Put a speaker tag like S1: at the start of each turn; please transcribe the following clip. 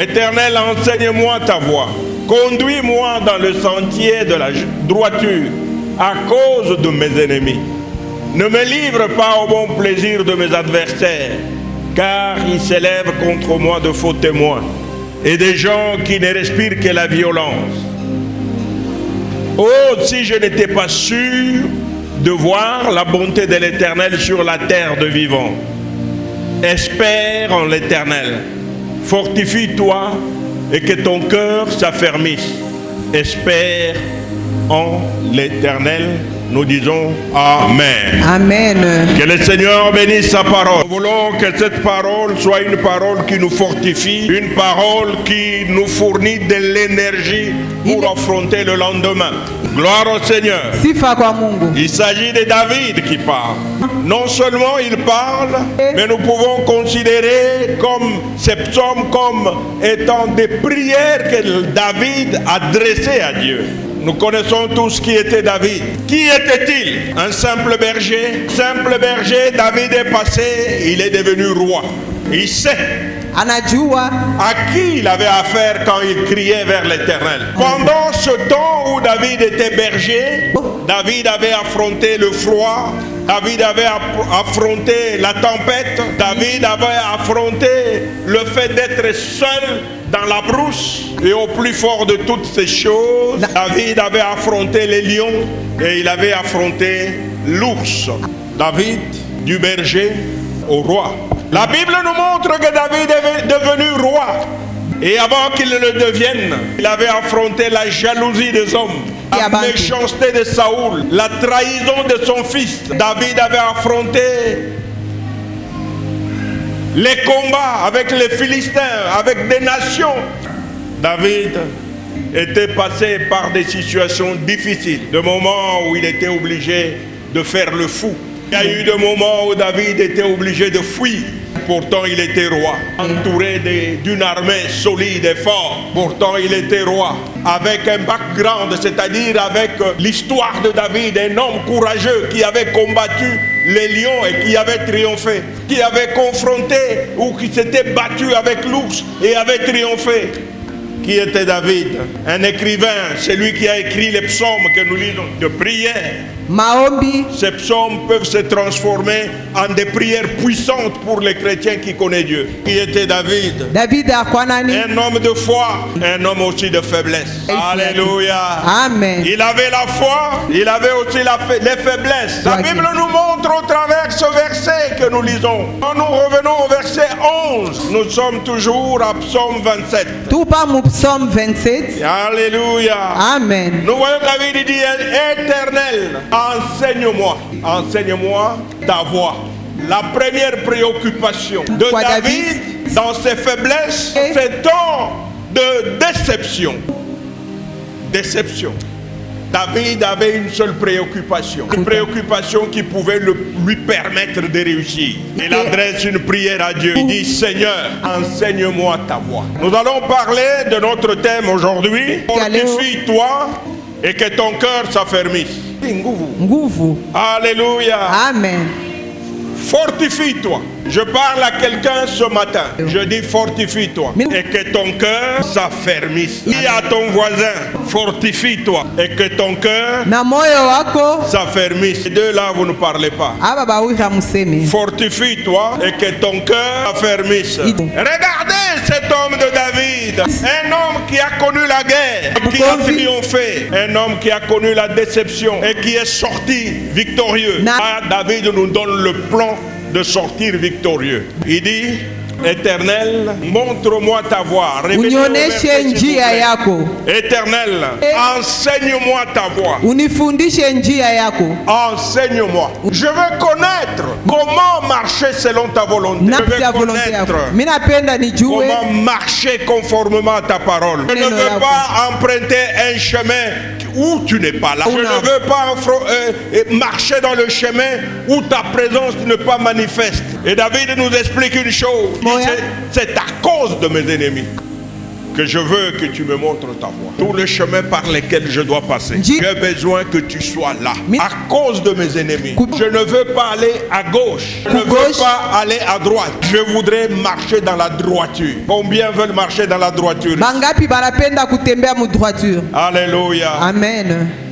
S1: Éternel, enseigne-moi ta voie. Conduis-moi dans le sentier de la droiture à cause de mes ennemis. Ne me livre pas au bon plaisir de mes adversaires, car ils s'élèvent contre moi de faux témoins et des gens qui ne respirent que la violence. Oh, si je n'étais pas sûr de voir la bonté de l'Éternel sur la terre de vivants. Espère en l'Éternel. Fortifie-toi et que ton cœur s'affermisse. Espère en l'Éternel. Nous disons Amen.
S2: Amen.
S1: Que le Seigneur bénisse sa parole. Nous voulons que cette parole soit une parole qui nous fortifie, une parole qui nous fournit de l'énergie pour affronter le lendemain. Gloire au Seigneur. Il s'agit de David qui parle. Non seulement il parle, mais nous pouvons considérer comme ces psaumes comme étant des prières que David adressait à Dieu. Nous connaissons tous qui était David. Qui était-il? Un simple berger. Simple berger, David est passé, il est devenu roi. Il sait à qui il avait affaire quand il criait vers l'Éternel. Pendant ce temps où David était berger, David avait affronté le froid, David avait affronté la tempête, David avait affronté le fait d'être seul dans la brousse. Et au plus fort de toutes ces choses, David avait affronté les lions et il avait affronté l'ours. David, du berger au roi. La Bible nous montre que David est devenu roi. Et avant qu'il ne le devienne, il avait affronté la jalousie des hommes, la méchanceté de Saoul, la trahison de son fils. David avait affronté les combats avec les Philistins, avec des nations. David était passé par des situations difficiles, des moments où il était obligé de faire le fou. Il y a eu des moments où David était obligé de fuir. Pourtant il était roi, entouré d'une armée solide et forte. Pourtant il était roi, avec un background, c'est-à-dire avec l'histoire de David, un homme courageux qui avait combattu les lions et qui avait triomphé, qui avait confronté ou qui s'était battu avec l'ours et avait triomphé. Qui était David? Un écrivain, c'est lui qui a écrit les psaumes que nous lisons, de prière. Ces psaumes peuvent se transformer en des prières puissantes pour les chrétiens qui connaissent Dieu. Qui était David? Un homme de foi, un homme aussi de faiblesse. Alléluia.
S2: Amen.
S1: Il avait la foi, il avait aussi les faiblesses. La Bible nous montre au travers ce verset que nous lisons. Quand nous revenons au verset 11, nous sommes toujours à Psaume 27.
S2: Psaume 27.
S1: Alléluia.
S2: Amen.
S1: Nous voyons David dit Éternel, enseigne-moi. Enseigne-moi ta voie. La première préoccupation de David dans ses faiblesses, c'est temps de déception. Déception. David avait une seule préoccupation, une préoccupation qui pouvait lui permettre de réussir. Il adresse une prière à Dieu. Il dit Seigneur, enseigne-moi ta voie. Nous allons parler de notre thème aujourd'hui. Fortifie-toi et que ton cœur s'affermisse. Alléluia.
S2: Amen.
S1: Fortifie-toi. Je parle à quelqu'un ce matin. Je dis fortifie-toi et que ton cœur s'affermisse. Dis à ton voisin, fortifie-toi et que ton cœur s'affermisse. Les deux là, vous ne parlez pas. Fortifie-toi et que ton cœur s'affermisse. Regardez cet homme de David. Un homme qui a connu la guerre, qui a triomphé. Un homme qui a connu la déception et qui est sorti victorieux. David nous donne le plan de sortir victorieux. Il dit Éternel, montre-moi ta voie. Éternel, enseigne-moi ta voie. Enseigne-moi. Je veux connaître comment marcher selon ta volonté. Je veux connaître comment marcher conformément à ta parole. Je ne veux pas emprunter un chemin où tu n'es pas là. Je ne veux pas marcher dans le chemin où ta présence n'est pas manifeste. Et David nous explique une chose. C'est à cause de mes ennemis. que je veux que tu me montres ta voie. Tous les chemins par lesquels je dois passer, j'ai besoin que tu sois là. À cause de mes ennemis, je ne veux pas aller à gauche. Je ne veux pas aller à droite. Je voudrais marcher dans la droiture. Combien veulent marcher dans la droiture?
S2: Bangapi banapenda kutembea mu droiture.
S1: Alléluia.
S2: Amen.